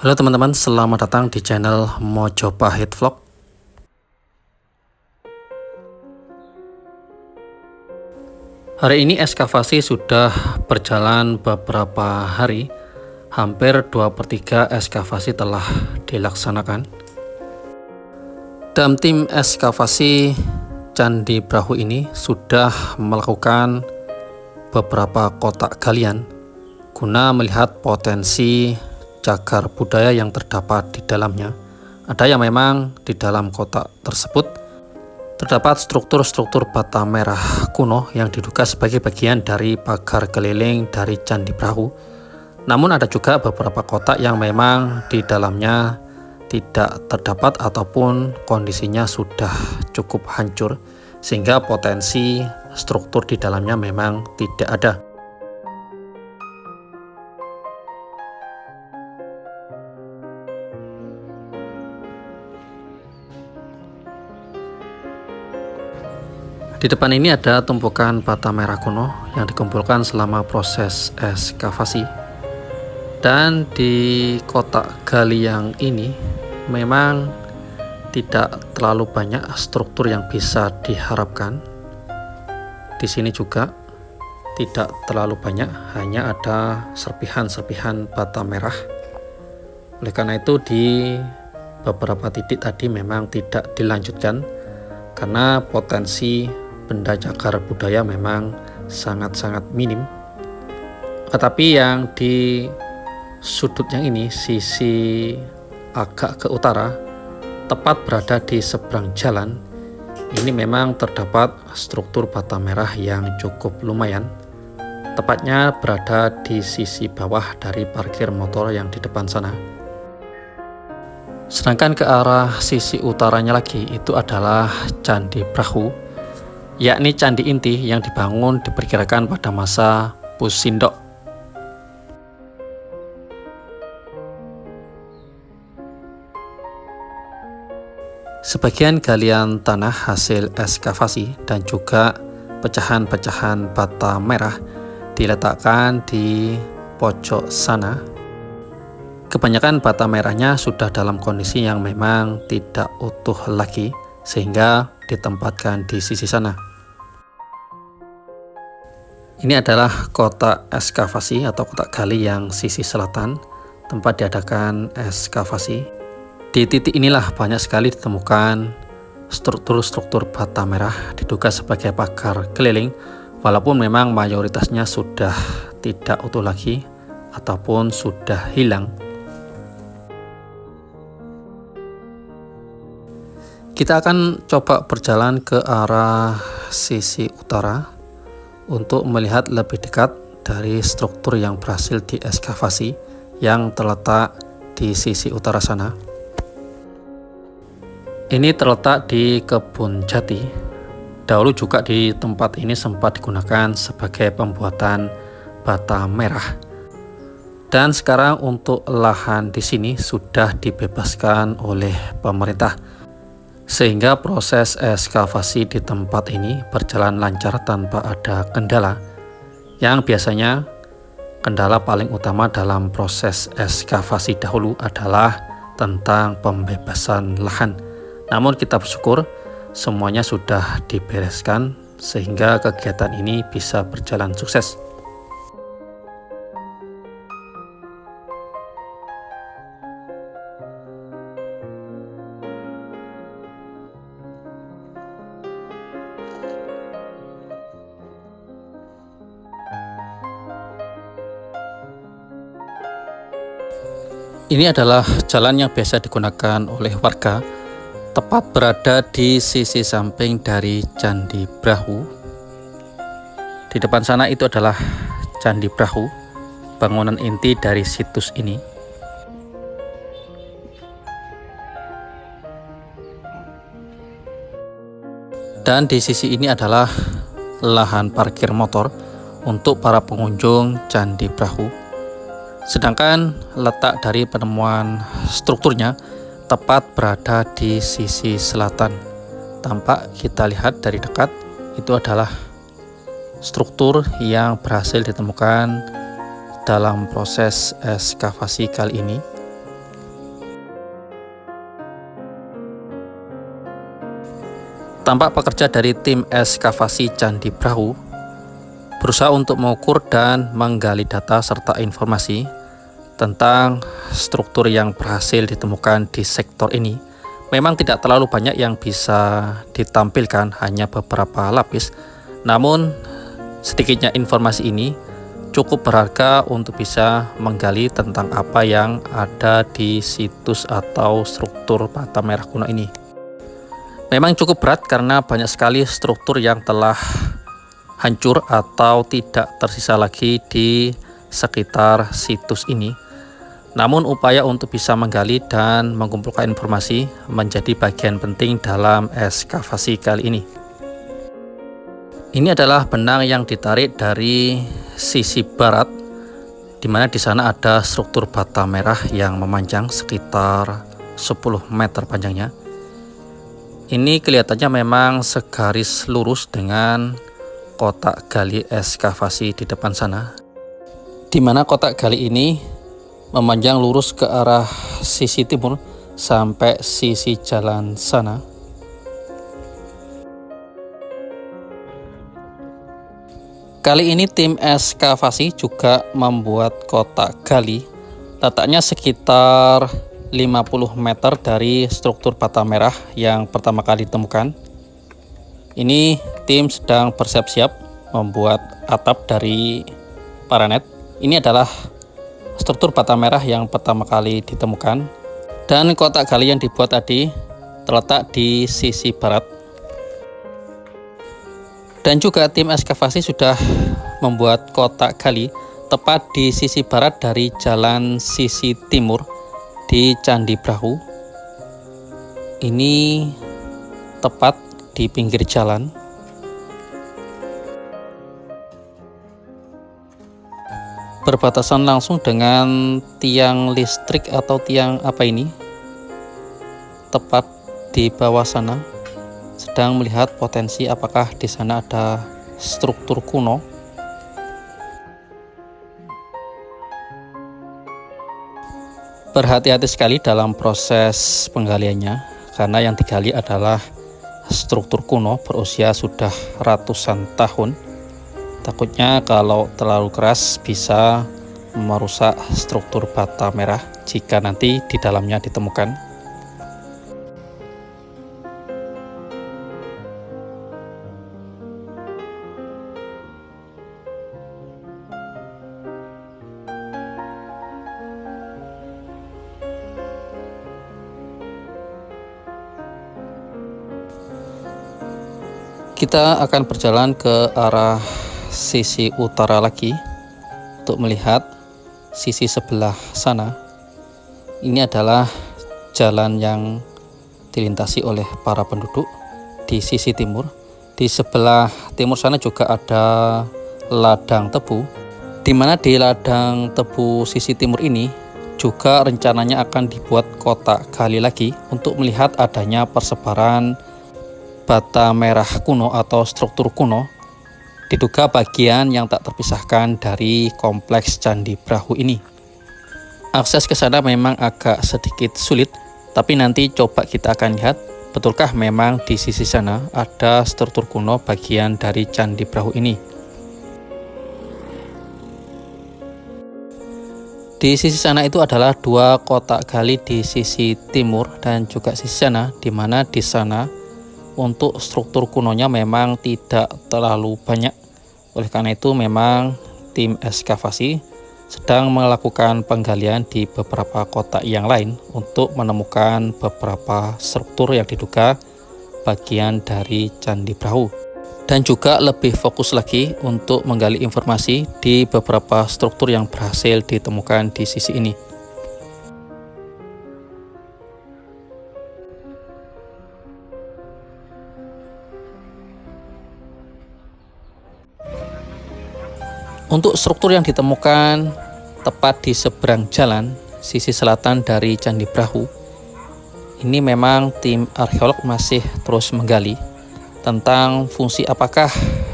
Halo teman-teman, selamat datang di channel Mojopahit Vlog. Hari ini ekskavasi sudah berjalan beberapa hari. Hampir 2/3 ekskavasi telah dilaksanakan. Dalam tim ekskavasi Candi Brahu ini sudah melakukan beberapa kotak galian guna melihat potensi cagar budaya yang terdapat di dalamnya. Ada yang memang di dalam kotak tersebut terdapat struktur-struktur bata merah kuno yang diduga sebagai bagian dari pagar keliling dari Candi Brahu. Namun ada juga beberapa kotak yang memang di dalamnya tidak terdapat ataupun kondisinya sudah cukup hancur, sehingga potensi struktur di dalamnya memang tidak ada. Di depan ini ada tumpukan bata merah kuno yang dikumpulkan selama proses ekskavasi. Dan di kotak gali yang ini memang tidak terlalu banyak struktur yang bisa diharapkan. Di sini juga tidak terlalu banyak, hanya ada serpihan-serpihan bata merah. Oleh karena itu di beberapa titik tadi memang tidak dilanjutkan karena potensi benda cagar budaya memang sangat-sangat minim. Tetapi yang di sudut yang ini, sisi agak ke utara, tepat berada di seberang jalan, ini memang terdapat struktur bata merah yang cukup lumayan. Tepatnya berada di sisi bawah dari parkir motor yang di depan sana. Sedangkan ke arah sisi utaranya lagi itu adalah Candi Brahu, yakni candi inti yang dibangun diperkirakan pada masa Pusindok. Sebagian galian tanah hasil ekskavasi dan juga pecahan-pecahan bata merah diletakkan di pojok sana. Kebanyakan bata merahnya sudah dalam kondisi yang memang tidak utuh lagi, sehingga ditempatkan di sisi sana. Ini adalah kotak ekskavasi atau kotak gali yang sisi selatan, tempat diadakan ekskavasi. Di titik inilah banyak sekali ditemukan struktur-struktur bata merah diduga sebagai pagar keliling, walaupun memang mayoritasnya sudah tidak utuh lagi ataupun sudah hilang. Kita akan coba berjalan ke arah sisi utara untuk melihat lebih dekat dari struktur yang berhasil diekskavasi yang terletak di sisi utara sana. Ini terletak di kebun jati. Dahulu juga di tempat ini sempat digunakan sebagai pembuatan bata merah. Dan sekarang untuk lahan di sini sudah dibebaskan oleh pemerintah, sehingga proses ekskavasi di tempat ini berjalan lancar tanpa ada kendala. Yang biasanya kendala paling utama dalam proses ekskavasi dahulu adalah tentang pembebasan lahan. Namun kita bersyukur semuanya sudah dibereskan sehingga kegiatan ini bisa berjalan sukses. Ini adalah jalan yang biasa digunakan oleh warga, tepat berada di sisi samping dari Candi Brahu. Di depan sana itu adalah Candi Brahu, bangunan inti dari situs ini. Dan di sisi ini adalah lahan parkir motor untuk para pengunjung Candi Brahu. Sedangkan letak dari penemuan strukturnya tepat berada di sisi selatan. Tampak kita lihat dari dekat, itu adalah struktur yang berhasil ditemukan dalam proses ekskavasi kali ini. Tampak pekerja dari tim ekskavasi Candi Brahu berusaha untuk mengukur dan menggali data serta informasi tentang struktur yang berhasil ditemukan di sektor ini. Memang tidak terlalu banyak yang bisa ditampilkan, hanya beberapa lapis. Namun sedikitnya informasi ini cukup berharga untuk bisa menggali tentang apa yang ada di situs atau struktur bata merah kuno ini. Memang cukup berat karena banyak sekali struktur yang telah hancur atau tidak tersisa lagi di sekitar situs ini. Namun upaya untuk bisa menggali dan mengumpulkan informasi menjadi bagian penting dalam ekskavasi kali ini. Ini adalah benang yang ditarik dari sisi barat, di mana di sana ada struktur bata merah yang memanjang sekitar 10 meter panjangnya. Ini kelihatannya memang segaris lurus dengan kotak gali ekskavasi di depan sana, di mana kotak gali ini memanjang lurus ke arah sisi timur sampai sisi jalan sana. Kali ini tim ekskavasi juga membuat kotak gali, letaknya sekitar 50 meter dari struktur bata merah yang pertama kali ditemukan. Ini tim sedang bersiap-siap membuat atap dari paranet. Ini adalah struktur bata merah yang pertama kali ditemukan, dan kotak gali yang dibuat tadi terletak di sisi barat. Dan juga tim ekskavasi sudah membuat kotak gali tepat di sisi barat dari jalan sisi timur di Candi Brahu. Ini tepat di pinggir jalan. Berbatasan langsung dengan tiang listrik atau tiang apa ini. Tepat di bawah sana. Sedang melihat potensi apakah di sana ada struktur kuno. Berhati-hati sekali dalam proses penggaliannya, karena yang digali adalah struktur kuno berusia sudah ratusan tahun. Takutnya kalau terlalu keras bisa merusak struktur bata merah jika nanti di dalamnya ditemukan. Kita akan berjalan ke arah sisi utara lagi untuk melihat sisi sebelah sana. Ini adalah jalan yang dilintasi oleh para penduduk di sisi timur. Di sebelah timur sana juga ada ladang tebu, di mana di ladang tebu sisi timur ini juga rencananya akan dibuat kotak gali lagi untuk melihat adanya persebaran bata merah kuno atau struktur kuno, diduga bagian yang tak terpisahkan dari kompleks Candi Brahu ini. Akses ke sana memang agak sedikit sulit, tapi nanti coba kita akan lihat betulkah memang di sisi sana ada struktur kuno bagian dari Candi Brahu ini. Di sisi sana itu adalah dua kotak gali di sisi timur dan juga sisi sana, di mana di sana untuk struktur kunonya memang tidak terlalu banyak. Oleh karena itu memang tim ekskavasi sedang melakukan penggalian di beberapa kotak yang lain untuk menemukan beberapa struktur yang diduga bagian dari Candi Brahu. Dan juga lebih fokus lagi untuk menggali informasi di beberapa struktur yang berhasil ditemukan di sisi ini. Untuk struktur yang ditemukan tepat di seberang jalan sisi selatan dari Candi Brahu, ini memang tim arkeolog masih terus menggali tentang fungsi apakah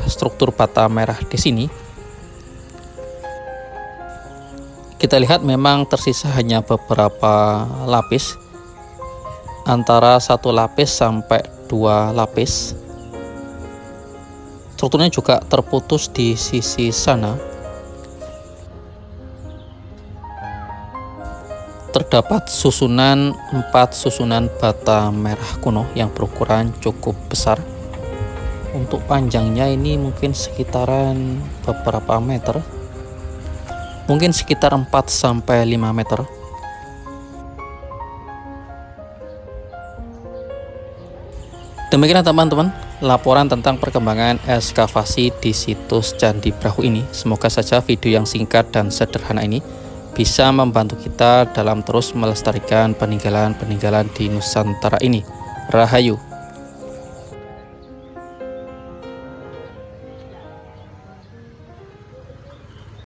struktur bata merah di sini. Kita lihat memang tersisa hanya beberapa lapis, antara 1 lapis sampai 2 lapis. Strukturnya juga terputus di sisi sana. Terdapat 4 susunan bata merah kuno yang berukuran cukup besar. Untuk panjangnya ini mungkin sekitaran beberapa meter, mungkin sekitar 4-5 meter. Demikian teman-teman laporan tentang perkembangan ekskavasi di situs Candi Brahu ini. Semoga saja video yang singkat dan sederhana ini bisa membantu kita dalam terus melestarikan peninggalan-peninggalan di Nusantara ini. Rahayu.